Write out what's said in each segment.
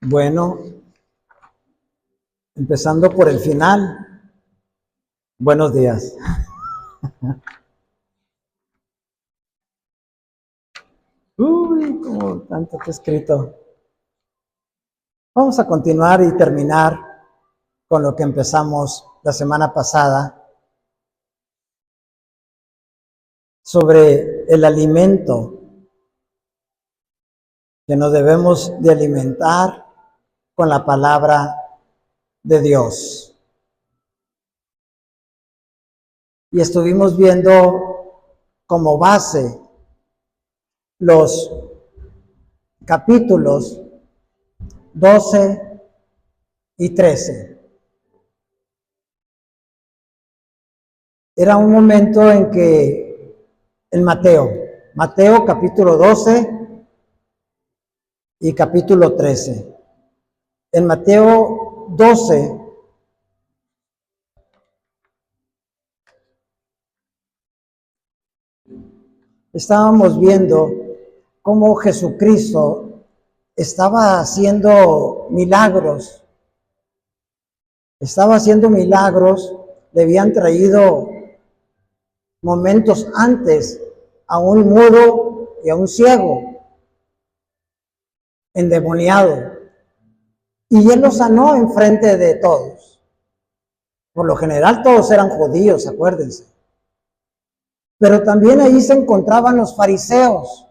Bueno, empezando por el final. Buenos días. Uy, como tanto que he escrito. Vamos a continuar y terminar con lo que empezamos la semana pasada sobre el alimento que nos debemos de alimentar con la palabra de Dios. Y estuvimos viendo como base los capítulos 12 y 13. Era un momento en que en Mateo capítulo 12 y capítulo 13. En Mateo 12 estábamos viendo cómo Jesucristo estaba haciendo milagros. Le habían traído momentos antes a un mudo y a un ciego, endemoniado. Y él lo sanó enfrente de todos. Por lo general todos eran judíos, acuérdense. Pero también ahí se encontraban los fariseos,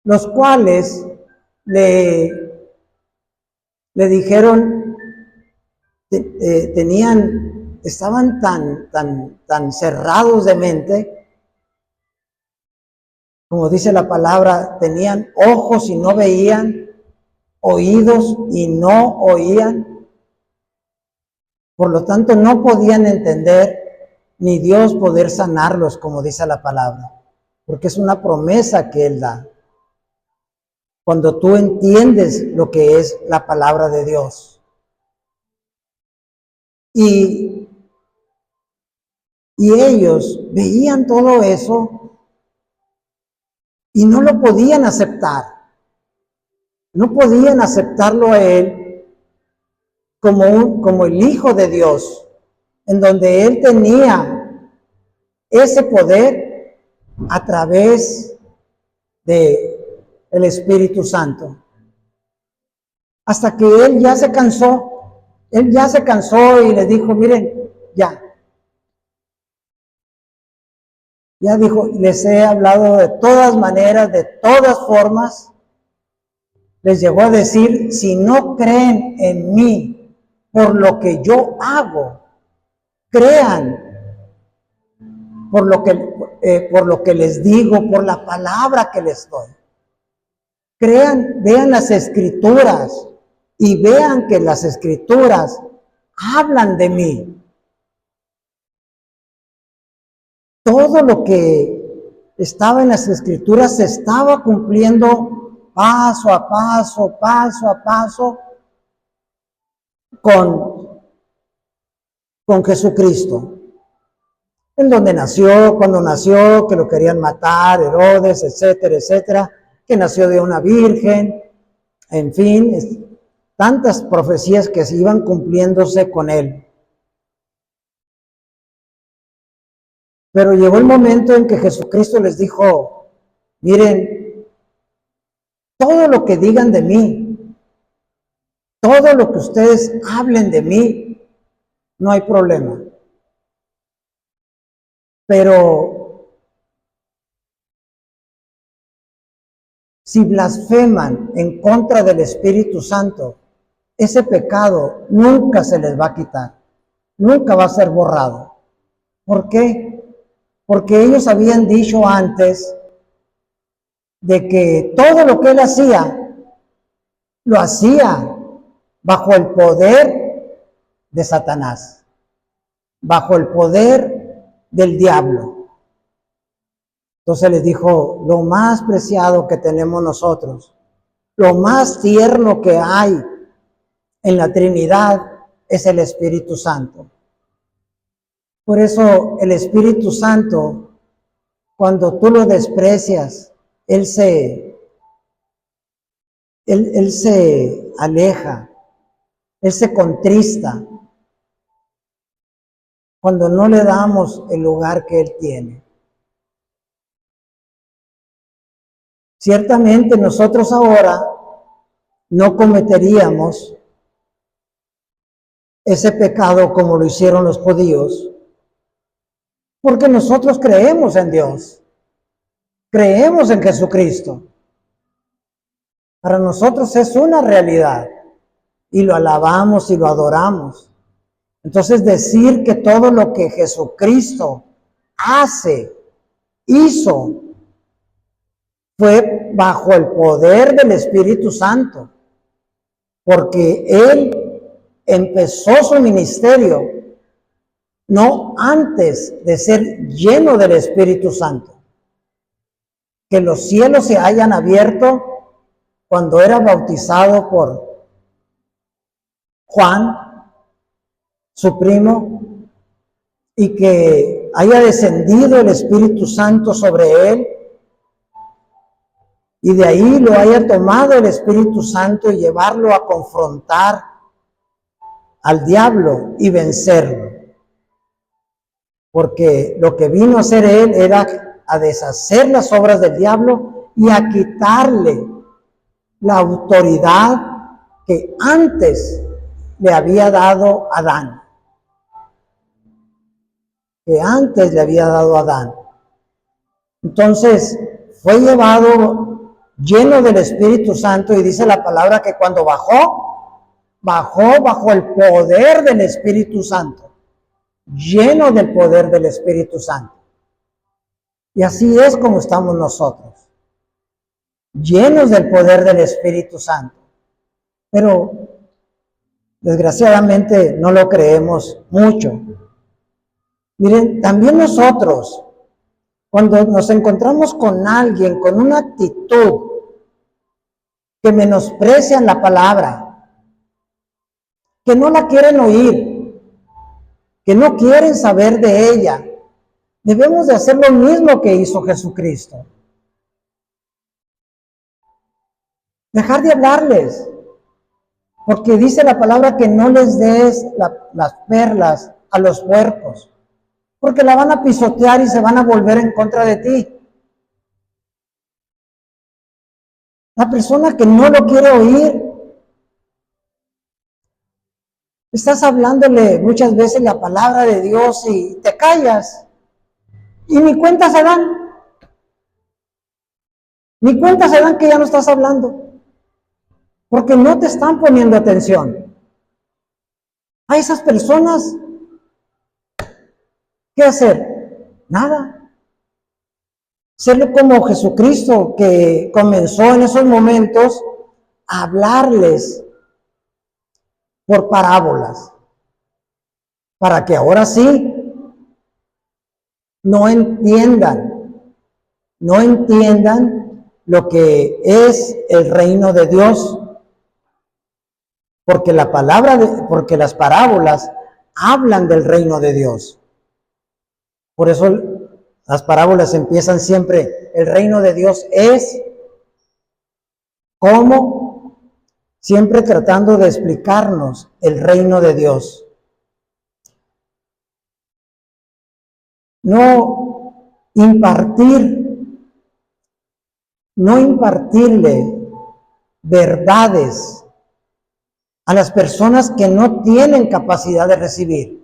los cuales le dijeron, estaban tan cerrados de mente, como dice la palabra, tenían ojos y no veían, oídos y no oían. Por lo tanto, no podían entender ni Dios poder sanarlos, como dice la palabra, porque es una promesa que Él da. Cuando tú entiendes lo que es la palabra de Dios. Y ellos veían todo eso y no lo podían aceptar. No podían aceptarlo a Él como el Hijo de Dios, en donde Él tenía ese poder a través de el Espíritu Santo. Hasta que Él ya se cansó y les dijo, miren, ya dijo, les he hablado de todas maneras, de todas formas. Les llegó a decir, si no creen en mí por lo que yo hago, crean por lo que les digo, por la palabra que les doy. Crean, vean las escrituras y vean que las escrituras hablan de mí. Todo lo que estaba en las escrituras se estaba cumpliendo paso a paso, con Jesucristo. En donde nació, cuando nació, que lo querían matar, Herodes, etcétera, etcétera, que nació de una virgen, en fin, tantas profecías que se iban cumpliéndose con él. Pero llegó el momento en que Jesucristo les dijo, miren, todo lo que digan de mí, todo lo que ustedes hablen de mí, no hay problema. Pero si blasfeman en contra del Espíritu Santo, ese pecado nunca se les va a quitar, nunca va a ser borrado. ¿Por qué? Porque ellos habían dicho antes de que todo lo que él hacía, lo hacía bajo el poder de Satanás, bajo el poder del diablo. Entonces les dijo, lo más preciado que tenemos nosotros, lo más tierno que hay en la Trinidad es el Espíritu Santo. Por eso el Espíritu Santo, cuando tú lo desprecias, Él se Él se aleja, Él se contrista cuando no le damos el lugar que Él tiene. Ciertamente nosotros ahora no cometeríamos ese pecado como lo hicieron los judíos, porque nosotros creemos en Dios, creemos en Jesucristo. Para nosotros es una realidad y lo alabamos y lo adoramos. Entonces decir que todo lo que Jesucristo hizo, fue bajo el poder del Espíritu Santo, porque Él empezó su ministerio no antes de ser lleno del Espíritu Santo. Que los cielos se hayan abierto cuando era bautizado por Juan, su primo, y que haya descendido el Espíritu Santo sobre él, y de ahí lo haya tomado el Espíritu Santo y llevarlo a confrontar al diablo y vencerlo. Porque lo que vino a hacer él era a deshacer las obras del diablo y a quitarle la autoridad que antes le había dado Adán. Entonces fue llevado lleno del Espíritu Santo, y dice la palabra que cuando bajó bajo el poder del Espíritu Santo, lleno del poder del Espíritu Santo. Y así es como estamos nosotros, llenos del poder del Espíritu Santo. Pero desgraciadamente no lo creemos mucho. Miren, también nosotros, cuando nos encontramos con alguien con una actitud que menosprecian la palabra, que no la quieren oír, que no quieren saber de ella, debemos de hacer lo mismo que hizo Jesucristo. Dejar de hablarles, porque dice la palabra que no les des las perlas a los puercos, porque la van a pisotear y se van a volver en contra de ti. La persona que no lo quiere oír, estás hablándole muchas veces la palabra de Dios y te callas y ni cuenta se dan. Ni cuenta se dan que ya no estás hablando, porque no te están poniendo atención. A esas personas, ¿qué hacer? Nada. Ser como Jesucristo, que comenzó en esos momentos a hablarles por parábolas, para que ahora sí no entiendan lo que es el reino de Dios, porque porque las parábolas hablan del reino de Dios. Por eso las parábolas empiezan siempre, el reino de Dios es, ¿cómo? Siempre tratando de explicarnos el reino de Dios. No impartirle verdades a las personas que no tienen capacidad de recibir.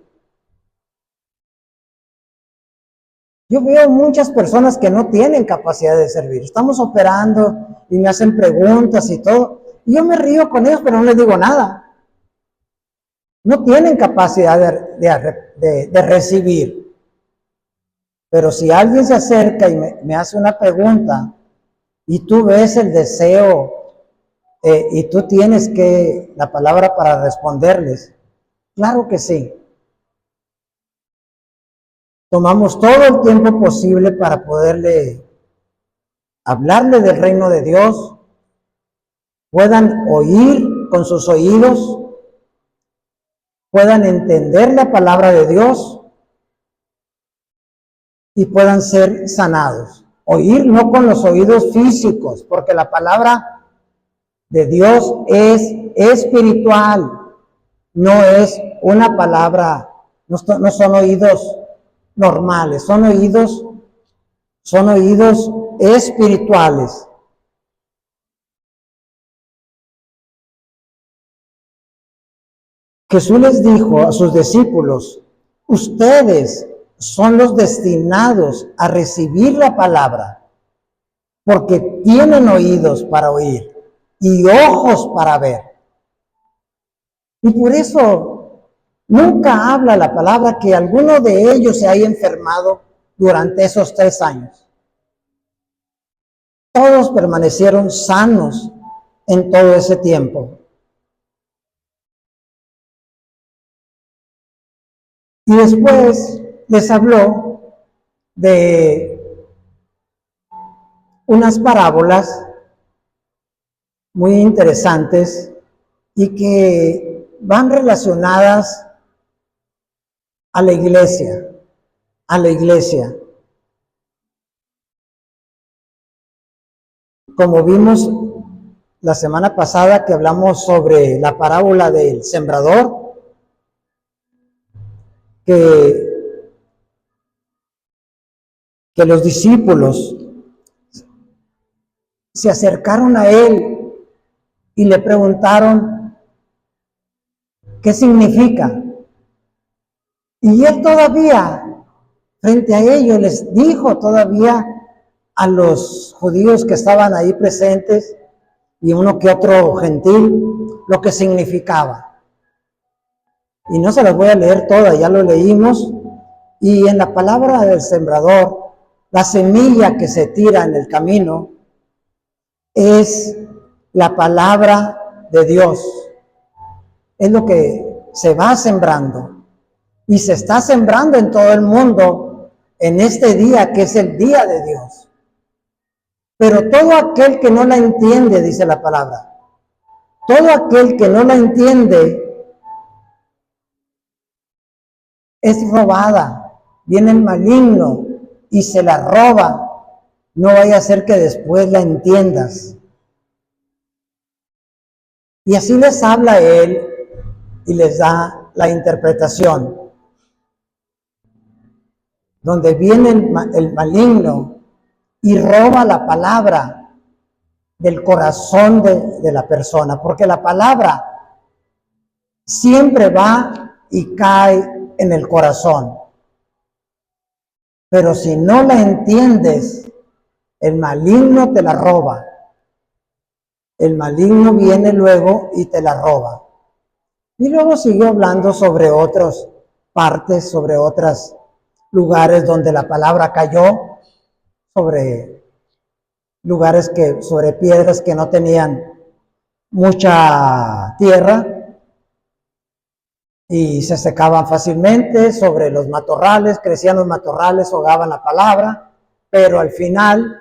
Yo veo muchas personas que no tienen capacidad de servir. Estamos operando y me hacen preguntas y todo. Y yo me río con ellos, pero no les digo nada. No tienen capacidad de recibir. Pero si alguien se acerca y me hace una pregunta y tú ves el deseo y tú tienes la palabra para responderles, claro que sí. Tomamos todo el tiempo posible para poderle hablarle del reino de Dios, puedan oír con sus oídos, puedan entender la palabra de Dios y puedan ser sanados. Oír no con los oídos físicos, porque la palabra de Dios es espiritual, no es una palabra, no son oídos normales, son oídos espirituales. Jesús les dijo a sus discípulos, ustedes son los destinados a recibir la palabra, porque tienen oídos para oír y ojos para ver. Y por eso nunca habla la palabra que alguno de ellos se haya enfermado durante esos 3 años. Todos permanecieron sanos en todo ese tiempo. Y después les habló de unas parábolas muy interesantes y que van relacionadas a la iglesia, Como vimos la semana pasada que hablamos sobre la parábola del sembrador, que los discípulos se acercaron a él y le preguntaron qué significa. Y él todavía, frente a ellos, les dijo todavía a los judíos que estaban ahí presentes y uno que otro gentil lo que significaba. Y no se las voy a leer todas, ya lo leímos. Y en la palabra del sembrador, la semilla que se tira en el camino es la palabra de Dios. Es lo que se va sembrando. Y se está sembrando en todo el mundo en este día que es el día de Dios. Pero todo aquel que no la entiende, dice la palabra, todo aquel que no la entiende es robada, viene el maligno y se la roba. No vaya a ser que después la entiendas. Y así les habla él y les da la interpretación. Donde viene el maligno y roba la palabra del corazón de la persona, porque la palabra siempre va y cae en el corazón. Pero si no la entiendes, el maligno te la roba. El maligno viene luego y te la roba. Y luego siguió hablando sobre otras partes, sobre otros lugares donde la palabra cayó, sobre lugares sobre piedras que no tenían mucha tierra y se secaban fácilmente, sobre los matorrales, crecían los matorrales, ahogaban la palabra, pero al final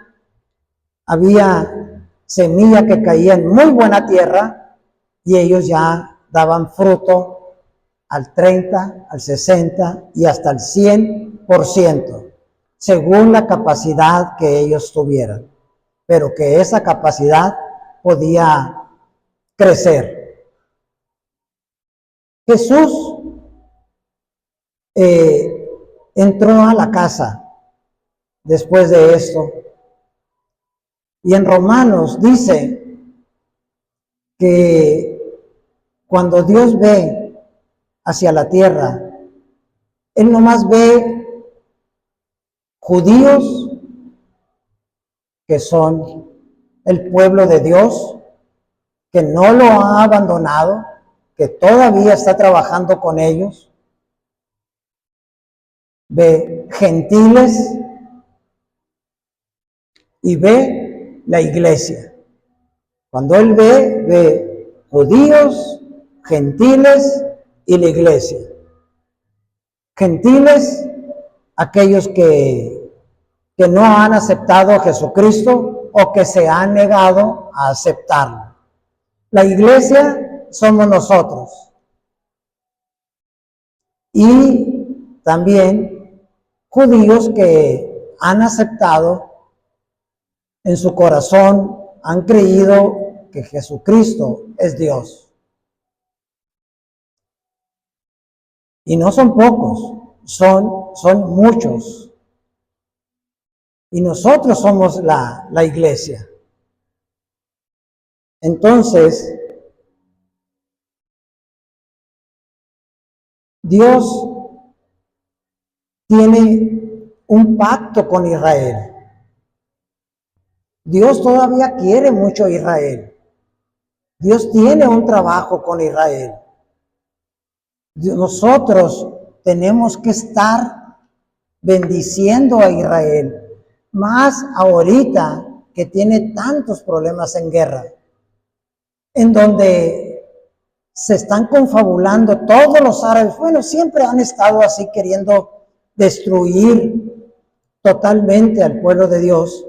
había semilla que caía en muy buena tierra y ellos ya daban fruto al 30, al 60 y hasta el 100%, según la capacidad que ellos tuvieran, pero que esa capacidad podía crecer. Jesús entró a la casa después de esto, y en Romanos dice que cuando Dios ve hacia la tierra, Él nomás ve judíos que son el pueblo de Dios, que no lo ha abandonado, que todavía está trabajando con ellos. Ve gentiles y ve la iglesia. Cuando Él ve judíos, gentiles y la iglesia. Gentiles, aquellos que no han aceptado a Jesucristo o que se han negado a aceptarlo. La iglesia somos nosotros. Y también judíos que han aceptado en su corazón, han creído que Jesucristo es Dios. Y no son pocos, son muchos. Y nosotros somos la iglesia. Entonces, Dios tiene un pacto con Israel. Dios todavía quiere mucho a Israel. Dios tiene un trabajo con Israel. Nosotros tenemos que estar bendiciendo a Israel, más ahorita que tiene tantos problemas en guerra, en donde se están confabulando todos los árabes. Bueno, siempre han estado así queriendo destruir totalmente al pueblo de Dios.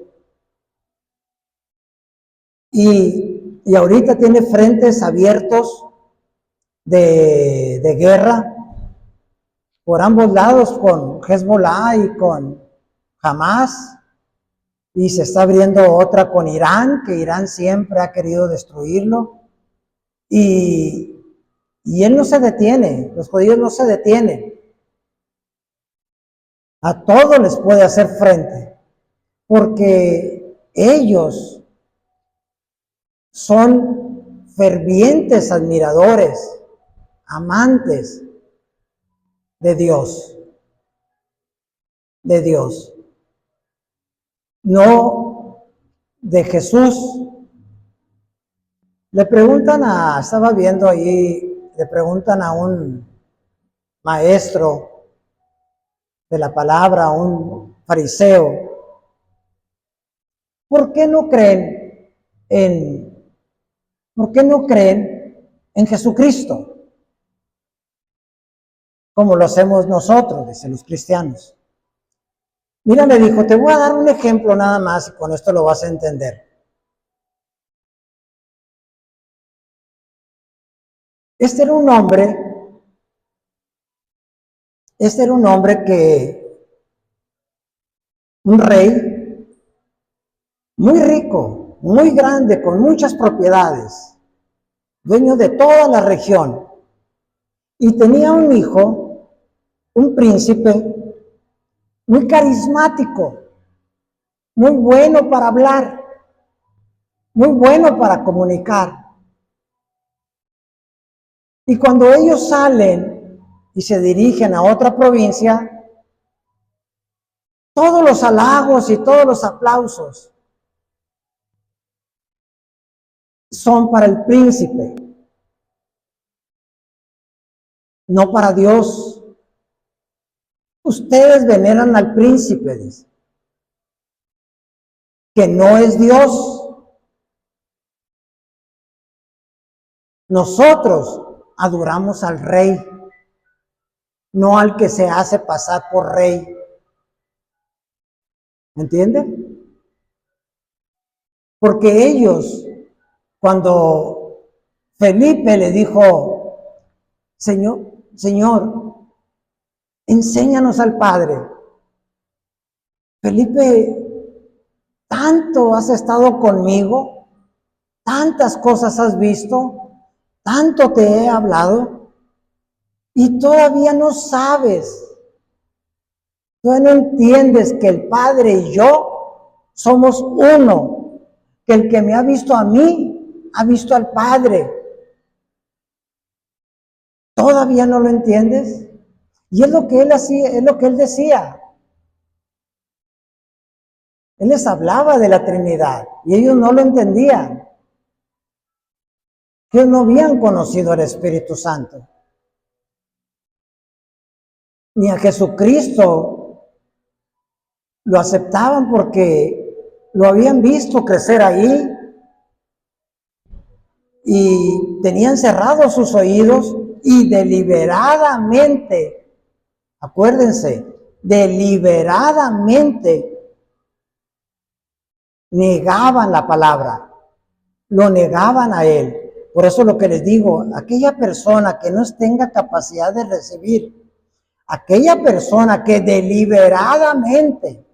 Y ahorita tiene frentes abiertos de guerra por ambos lados, con Hezbollah y con Hamas, y se está abriendo otra con Irán, que Irán siempre ha querido destruirlo, y él no se detiene, los judíos no se detienen, a todo les puede hacer frente, porque ellos son fervientes admiradores, amantes de Dios, no de Jesús. Le preguntan estaba viendo ahí, le preguntan a un maestro de la palabra, a un fariseo, ¿por qué no creen en Jesucristo? Como lo hacemos nosotros, dicen los cristianos. Mira, le dijo, te voy a dar un ejemplo nada más y con esto lo vas a entender. Este era un hombre un rey muy rico, muy grande, con muchas propiedades, dueño de toda la región, y tenía un hijo, un príncipe, muy carismático, muy bueno para hablar, muy bueno para comunicar. Y cuando ellos salen y se dirigen a otra provincia, todos los halagos y todos los aplausos son para el príncipe, no para Dios. Ustedes veneran al príncipe, dice, que no es Dios. Nosotros adoramos al rey, no al que se hace pasar por rey. ¿Me entienden? Porque ellos, cuando Felipe le dijo, Señor, enséñanos al Padre. Felipe, tanto has estado conmigo, tantas cosas has visto, tanto te he hablado, y todavía no sabes, todavía no entiendes que el Padre y yo somos uno, que el que me ha visto a mí, ha visto al Padre. ¿Todavía no lo entiendes? Y es lo que él hacía, es lo que él decía. Él les hablaba de la Trinidad y ellos no lo entendían. Ellos no habían conocido al Espíritu Santo, ni a Jesucristo. Lo aceptaban porque lo habían visto crecer ahí y tenían cerrados sus oídos y deliberadamente, acuérdense, deliberadamente negaban la palabra, lo negaban a él. Por eso lo que les digo, aquella persona que no tenga capacidad de recibir, aquella persona que deliberadamente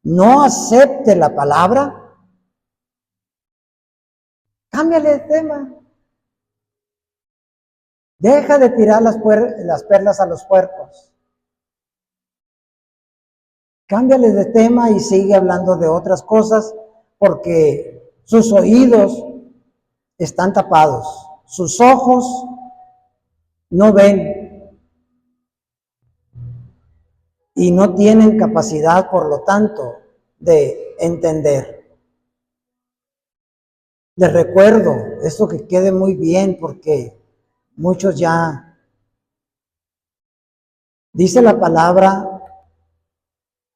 no acepte la palabra, cámbiale de tema. Deja de tirar las perlas a los puercos. Cámbiale de tema y sigue hablando de otras cosas porque sus oídos están tapados, sus ojos no ven y no tienen capacidad, por lo tanto, de entender. Les recuerdo esto, que quede muy bien, porque muchos ya dice la palabra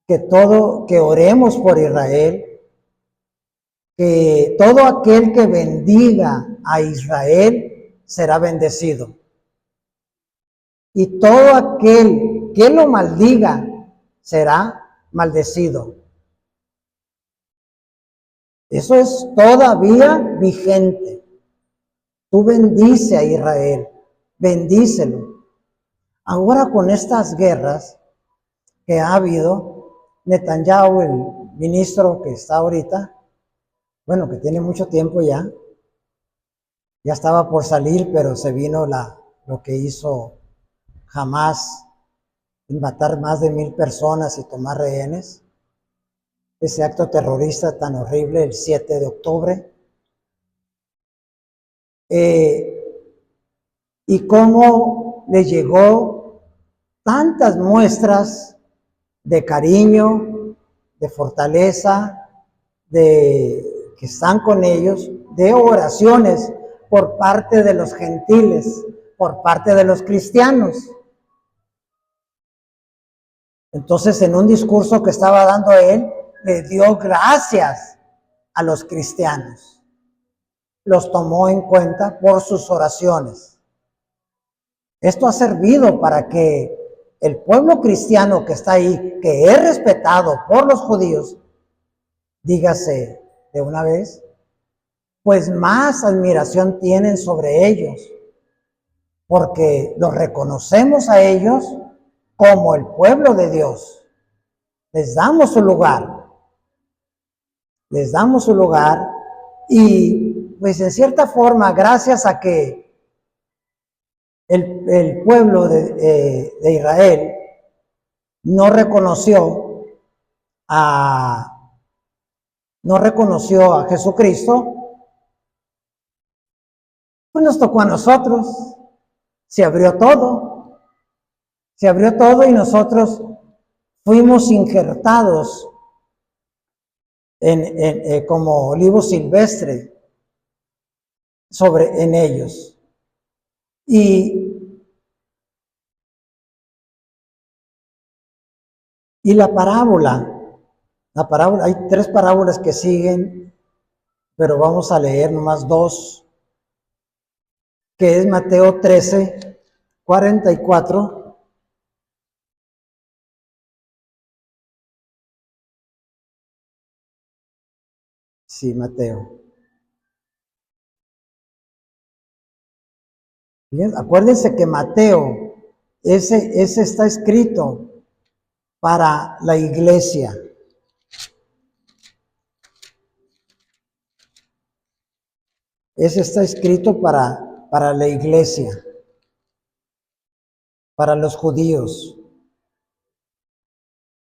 que oremos por Israel, que todo aquel que bendiga a Israel será bendecido. Y todo aquel que lo maldiga será maldecido. Eso es todavía vigente. Tú bendice a Israel, bendícelo. Ahora con estas guerras que ha habido, Netanyahu, el ministro que está ahorita, bueno, que tiene mucho tiempo ya estaba por salir, pero se vino lo que hizo Hamás, matar más de 1000 personas y tomar rehenes. Ese acto terrorista tan horrible, el 7 de octubre. Y cómo le llegó tantas muestras de cariño, de fortaleza, de que están con ellos, de oraciones por parte de los gentiles, por parte de los cristianos. Entonces, en un discurso que estaba dando él, le dio gracias a los cristianos. Los tomó en cuenta por sus oraciones. Esto ha servido para que el pueblo cristiano que está ahí, que es respetado por los judíos, dígase de una vez, pues más admiración tienen sobre ellos, porque los reconocemos a ellos como el pueblo de Dios. Les damos su lugar. Les damos su lugar y pues en cierta forma, gracias a que el pueblo de Israel no reconoció a Jesucristo, pues nos tocó a nosotros. Se abrió todo y nosotros fuimos injertados como olivo silvestre en ellos. Y la parábola, hay 3 parábolas que siguen, pero vamos a leer nomás 2, que es Mateo 13, 44. Sí, Mateo. Bien, acuérdense que Mateo, ese está escrito para la iglesia. Ese está escrito para la iglesia, para los judíos.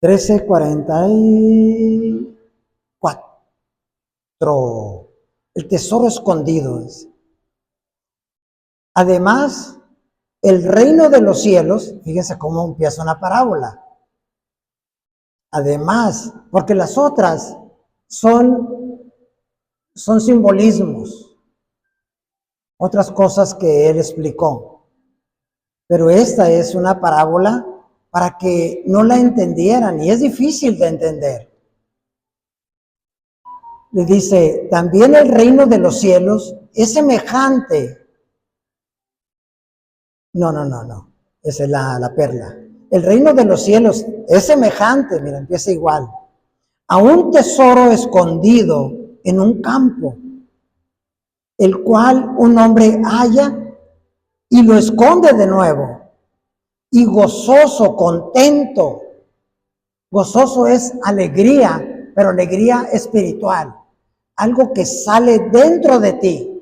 13:44. El tesoro escondido. Además, el reino de los cielos, fíjense cómo empieza una parábola. Además, porque las otras son simbolismos, otras cosas que él explicó. Pero esta es una parábola para que no la entendieran, y es difícil de entender. Le dice, también el reino de los cielos es semejante. No. Esa es la perla. El reino de los cielos es semejante, mira, empieza igual, a un tesoro escondido en un campo, el cual un hombre halla y lo esconde de nuevo, y gozoso, contento, Gozoso es alegría, pero alegría espiritual. Algo que sale dentro de ti.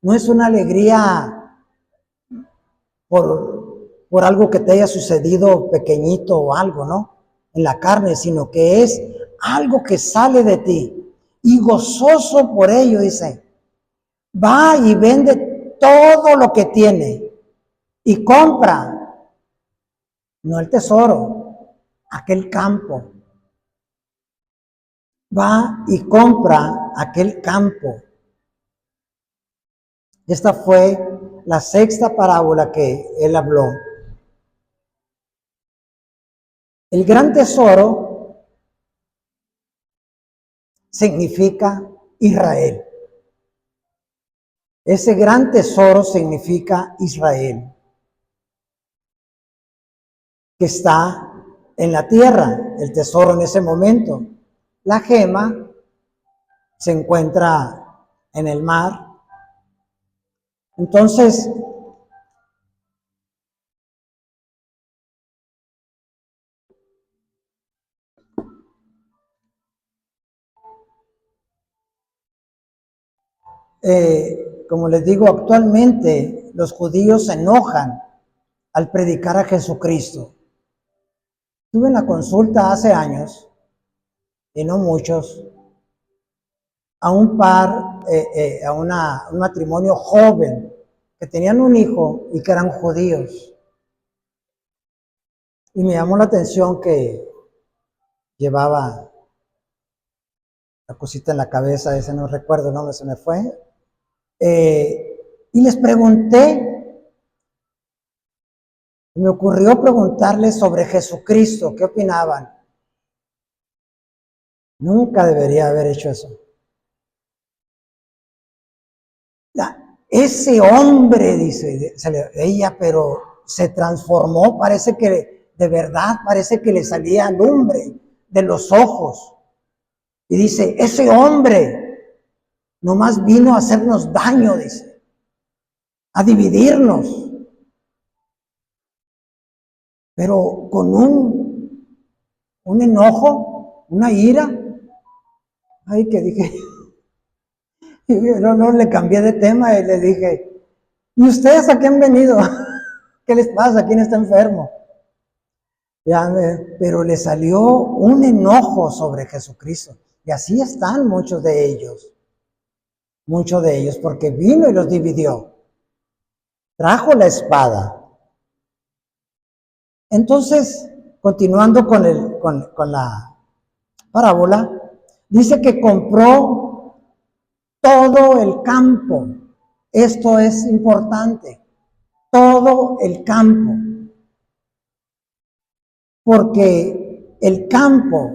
No es una alegría por algo que te haya sucedido pequeñito o algo, ¿no? En la carne, sino que es algo que sale de ti. Y gozoso por ello, dice, va y vende todo lo que tiene y compra, no el tesoro, aquel campo. Va y compra aquel campo. Esta fue la sexta parábola que él habló. El gran tesoro significa Israel. Ese gran tesoro significa Israel, que está en la tierra, el tesoro en ese momento. La gema se encuentra en el mar. Entonces, como les digo, actualmente los judíos se enojan al predicar a Jesucristo. Tuve una consulta hace años, y no muchos, a un par, un matrimonio joven, que tenían un hijo y que eran judíos. Y me llamó la atención que llevaba la cosita en la cabeza, ese no recuerdo, no se me fue. Y les pregunté, me ocurrió preguntarles sobre Jesucristo, ¿qué opinaban? Nunca debería haber hecho eso. Ese hombre, dice, se le veía, pero se transformó, parece que de verdad, parece que le salía lumbre de los ojos. Y dice, ese hombre nomás vino a hacernos daño, dice, a dividirnos, pero con un enojo, una ira. Ay, que dije, no, le cambié de tema y le dije, ¿y ustedes a qué han venido? ¿Qué les pasa? ¿Quién está enfermo? Pero le salió un enojo sobre Jesucristo. Y así están muchos de ellos, porque vino y los dividió. Trajo la espada. Entonces, continuando con la parábola, dice que compró todo el campo. Esto es importante, todo el campo. Porque el campo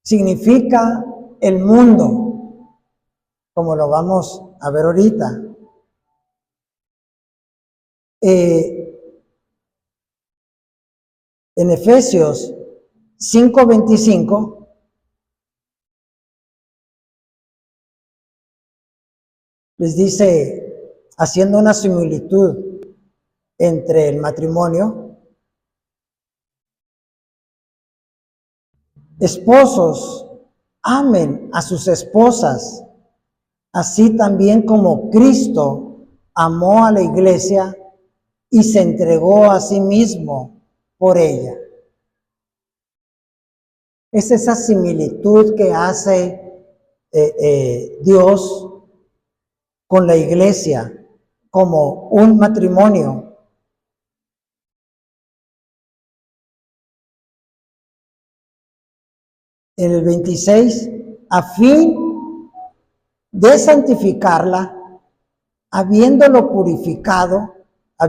significa el mundo, como lo vamos a ver ahorita. En Efesios 5:25 les dice, haciendo una similitud entre el matrimonio, esposos, amen a sus esposas, así también como Cristo amó a la iglesia y se entregó a sí mismo por ella. Es esa similitud que hace Dios con la iglesia como un matrimonio. En el 26, a fin de santificarla, habiéndola purificado a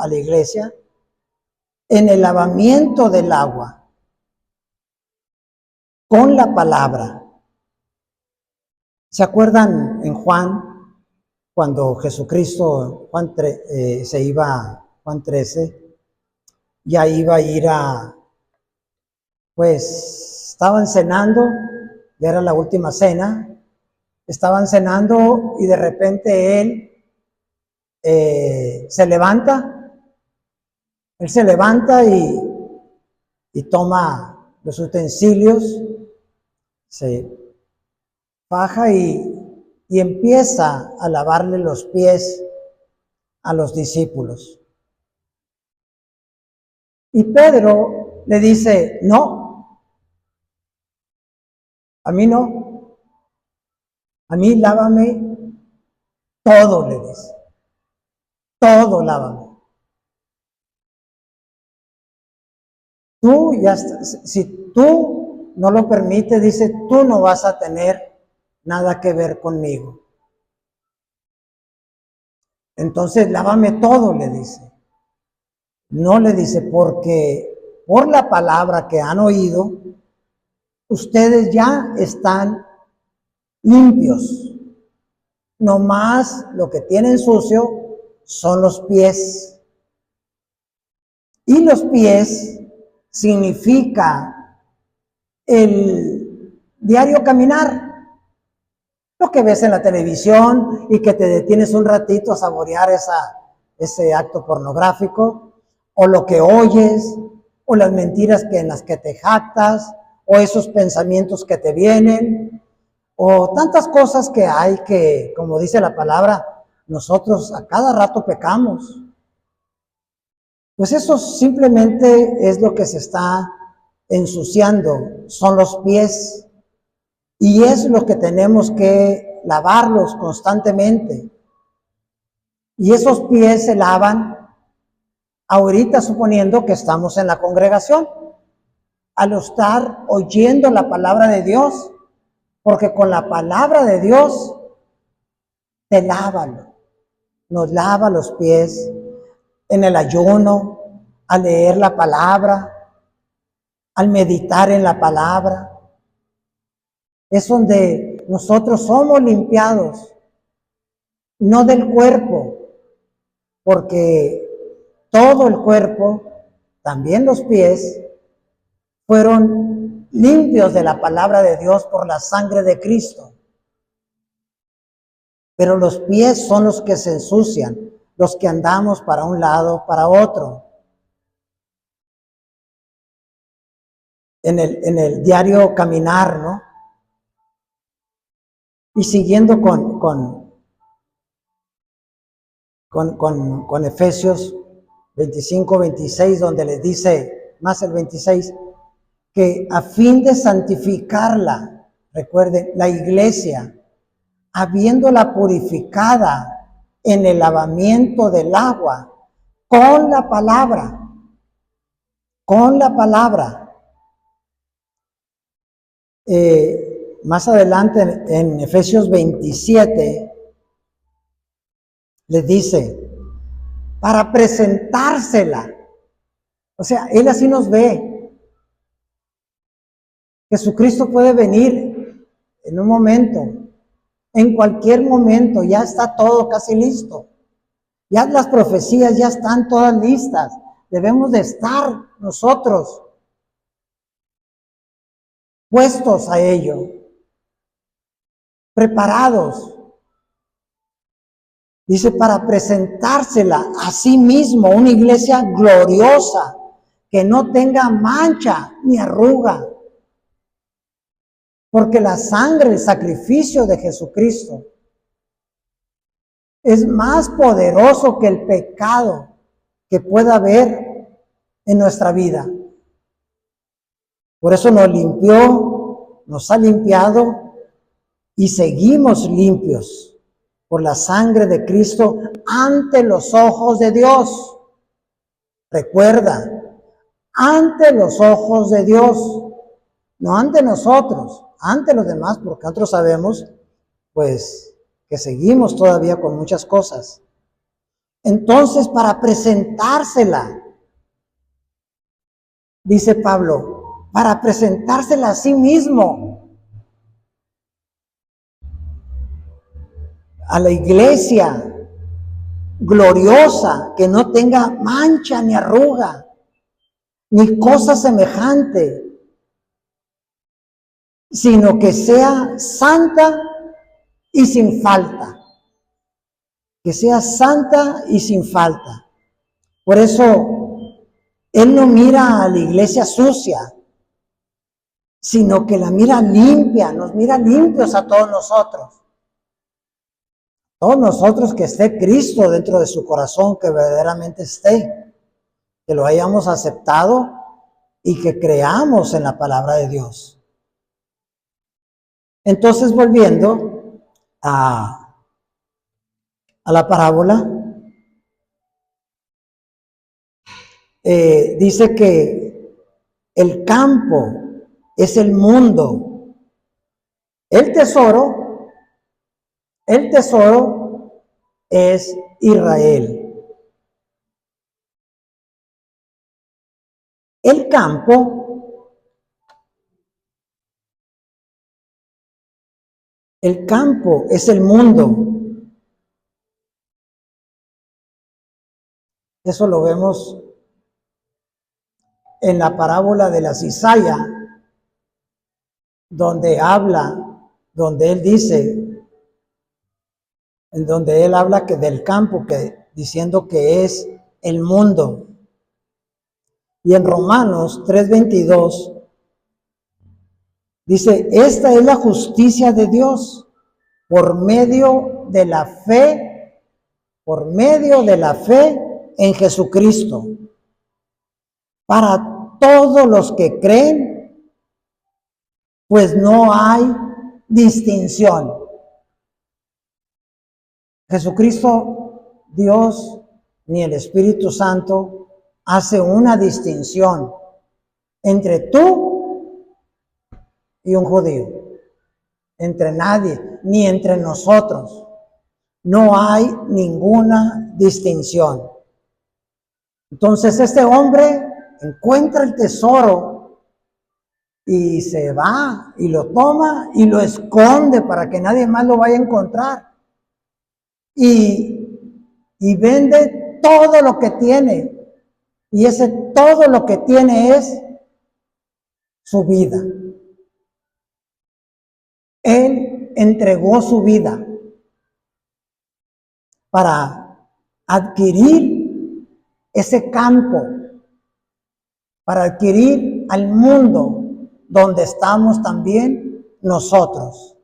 la iglesia en el lavamiento del agua con la palabra. ¿Se acuerdan en Juan, cuando Jesucristo, Juan 13, ya iba a ir pues estaban cenando, ya era la última cena, estaban cenando y de repente él se levanta, él se levanta y toma los utensilios, se faja y empieza a lavarle los pies a los discípulos. Y Pedro le dice, no, a mí no, a mí lávame todo, le dice, todo lávame. Tú ya si tú no lo permites, dice, tú no vas a tener nada que ver conmigo. Entonces, lávame todo, le dice. No, le dice, porque por la palabra que han oído, ustedes ya están limpios. No más lo que tienen sucio son los pies. Y los pies significa el diario caminar. Lo que ves en la televisión y que te detienes un ratito a saborear ese acto pornográfico, o lo que oyes, o las mentiras en las que te jactas, o esos pensamientos que te vienen, o tantas cosas que hay que, como dice la palabra, nosotros a cada rato pecamos. Pues eso simplemente es lo que se está ensuciando, son los pies. Y es lo que tenemos que lavarlos constantemente. Y esos pies se lavan ahorita suponiendo que estamos en la congregación, al estar oyendo la palabra de Dios, porque con la palabra de Dios te lava, nos lava los pies en el ayuno, al leer la palabra, al meditar en la palabra. Es donde nosotros somos limpiados, no del cuerpo, porque todo el cuerpo, también los pies, fueron limpios de la palabra de Dios por la sangre de Cristo. Pero los pies son los que se ensucian, los que andamos para un lado, para otro. En el diario caminar, ¿no? Y siguiendo con Efesios 25, 26, donde les dice, más el 26, que a fin de santificarla, recuerden, la iglesia, habiéndola purificada en el lavamiento del agua, con la palabra, más adelante en Efesios 27, les dice, para presentársela. O sea, Él así nos ve. Jesucristo puede venir en un momento, en cualquier momento, ya está todo casi listo. Ya las profecías ya están todas listas. Debemos de estar nosotros puestos a ello, preparados. Dice, para presentársela a sí mismo, una iglesia gloriosa, que no tenga mancha ni arruga. Porque la sangre, el sacrificio de Jesucristo, es más poderoso que el pecado que pueda haber en nuestra vida. Por eso nos limpió, nos ha limpiado y seguimos limpios por la sangre de Cristo ante los ojos de Dios. Recuerda, ante los ojos de Dios, no ante nosotros, ante los demás, porque nosotros sabemos, pues, que seguimos todavía con muchas cosas. Entonces, para presentársela, dice Pablo, para presentársela a sí mismo, a la iglesia gloriosa, que no tenga mancha ni arruga, ni cosa semejante, sino que sea santa y sin falta. que sea santa y sin falta. Por eso, Él no mira a la iglesia sucia, sino que la mira limpia, nos mira limpios a todos nosotros. Todos nosotros que esté Cristo dentro de su corazón, que verdaderamente esté, que lo hayamos aceptado y que creamos en la palabra de Dios. Entonces, volviendo a la parábola, dice que el campo es el mundo. El tesoro es Israel. El campo es el mundo. Eso lo vemos en la parábola de la cizalla, donde él dice, en donde él habla que del campo, diciendo que es el mundo. Y en Romanos 3:22 dice, esta es la justicia de Dios por medio de la fe en Jesucristo, para todos los que creen, pues no hay distinción. Jesucristo, Dios, ni el Espíritu Santo hace una distinción entre tú y un judío, entre nadie, ni entre nosotros. No hay ninguna distinción. Entonces este hombre encuentra el tesoro y se va y lo toma y lo esconde para que nadie más lo vaya a encontrar. Y vende todo lo que tiene. Y ese todo lo que tiene es su vida. Él entregó su vida para adquirir ese campo, para adquirir al mundo donde estamos también nosotros.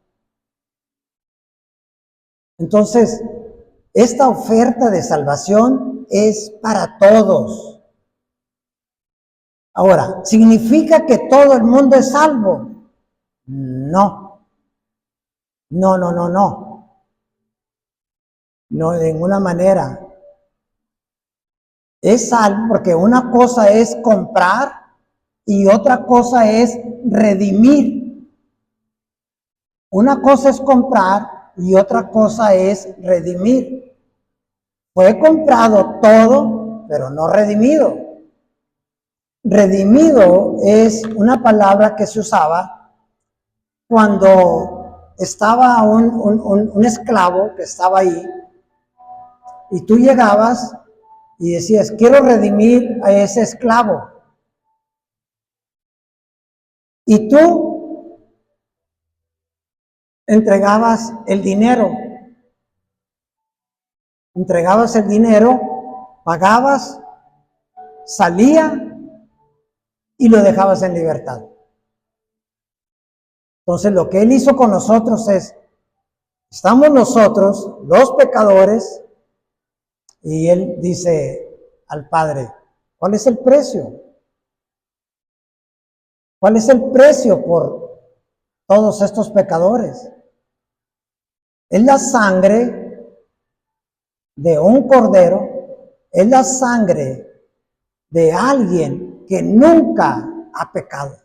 Entonces, esta oferta de salvación es para todos. Ahora, ¿significa que todo el mundo es salvo? No. No, de ninguna manera. Es salvo porque una cosa es comprar y otra cosa es redimir. Una cosa es comprar y otra cosa es redimir. Fue comprado todo, pero no redimido. Redimido es una palabra que se usaba cuando estaba un esclavo que estaba ahí y tú llegabas y decías, quiero redimir a ese esclavo. Y tú entregabas el dinero, pagabas, salía y lo dejabas en libertad. Entonces lo que Él hizo con nosotros es, estamos nosotros, los pecadores, y Él dice al Padre, ¿cuál es el precio? ¿Cuál es el precio por todos estos pecadores? Es la sangre de un cordero, es la sangre de alguien que nunca ha pecado.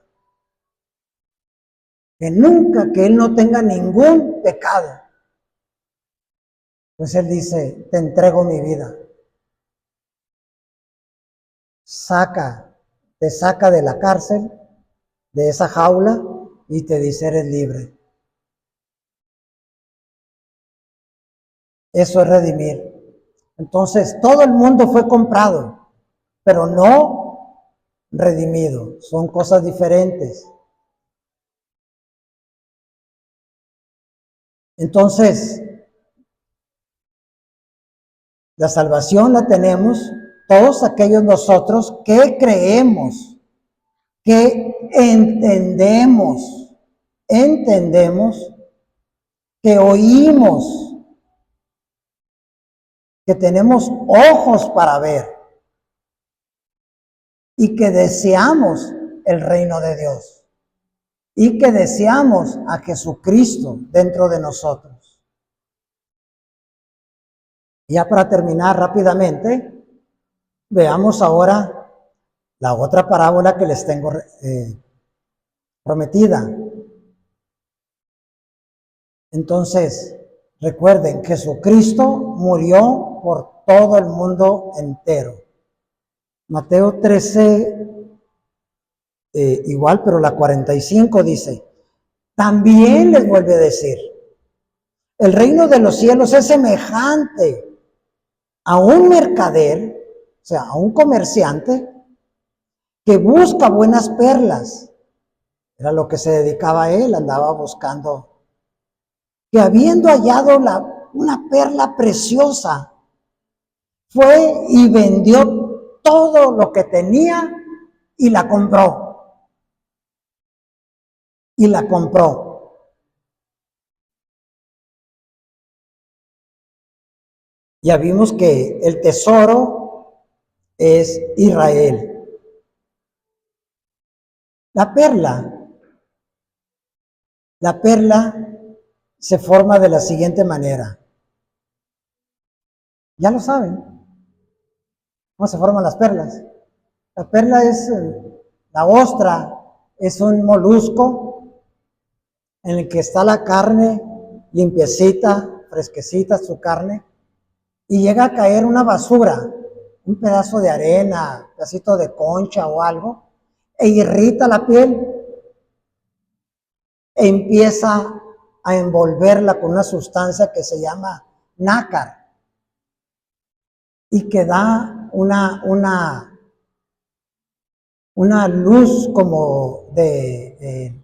Que Él no tenga ningún pecado. Pues Él dice, te entrego mi vida. Te saca de la cárcel, de esa jaula, y te dice, eres libre. Eso es redimir. Entonces, todo el mundo fue comprado, pero no redimido. Son cosas diferentes. Entonces, La salvación la tenemos todos aquellos nosotros que creemos, que entendemos, que oímos, que tenemos ojos para ver y que deseamos el reino de Dios y que deseamos a Jesucristo dentro de nosotros. Ya para terminar rápidamente, veamos ahora la otra parábola que les tengo prometida. Entonces, recuerden, Jesucristo murió por todo el mundo entero. Mateo 13, igual, pero la 45 dice, también les vuelve a decir, el reino de los cielos es semejante a un mercader, o sea, a un comerciante que busca buenas perlas. Era lo que se dedicaba a él, andaba buscando. Que habiendo hallado una perla preciosa, fue y vendió todo lo que tenía y la compró. Y la compró. Ya vimos que el tesoro es Israel. La perla se forma de la siguiente manera. Ya lo saben. ¿Cómo se forman las perlas? La perla es, la ostra es un molusco en el que está la carne limpiecita, fresquecita su carne, y llega a caer una basura, un pedazo de arena, un pedacito de concha o algo, e irrita la piel e empieza a envolverla con una sustancia que se llama nácar y que da una luz como de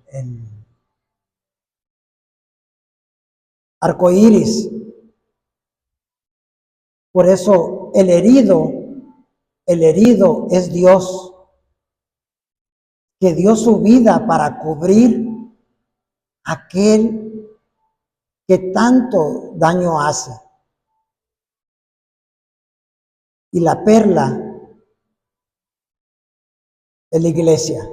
arcoíris. Por eso el herido es Dios, que dio su vida para cubrir aquel que tanto daño hace. Y la perla es la iglesia,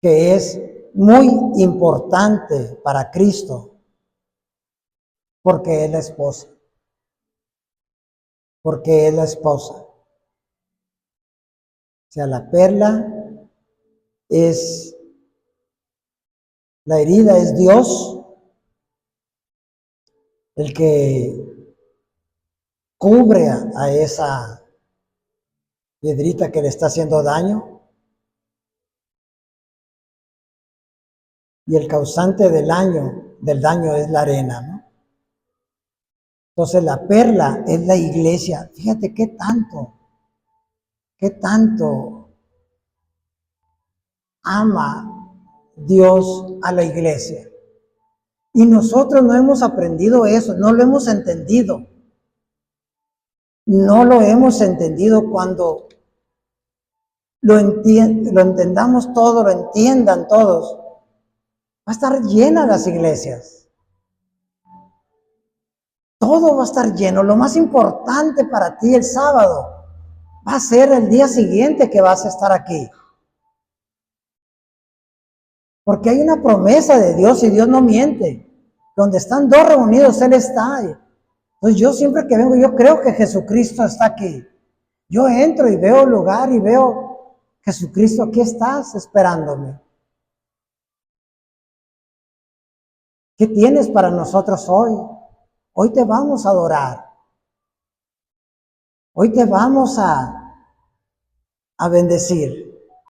que es muy importante para Cristo, porque es la esposa. Porque es la esposa. O sea, la perla es, la herida es Dios, el que cubre a esa piedrita que le está haciendo daño, y el causante del daño es la arena, ¿no? Entonces la perla es la iglesia. Fíjate qué tanto ama Dios a la iglesia. Y nosotros no hemos aprendido eso, no lo hemos entendido. No lo hemos entendido. Cuando lo entendamos todo, lo entiendan todos, va a estar llena las iglesias. Todo va a estar lleno. Lo más importante para ti el sábado va a ser el día siguiente que vas a estar aquí. Porque hay una promesa de Dios y Dios no miente. Donde están dos reunidos, Él está. Entonces yo siempre que vengo, yo creo que Jesucristo está aquí. Yo entro y veo el lugar y veo, Jesucristo, aquí estás esperándome. ¿Qué tienes para nosotros hoy? Hoy te vamos a adorar. Hoy te vamos a bendecir.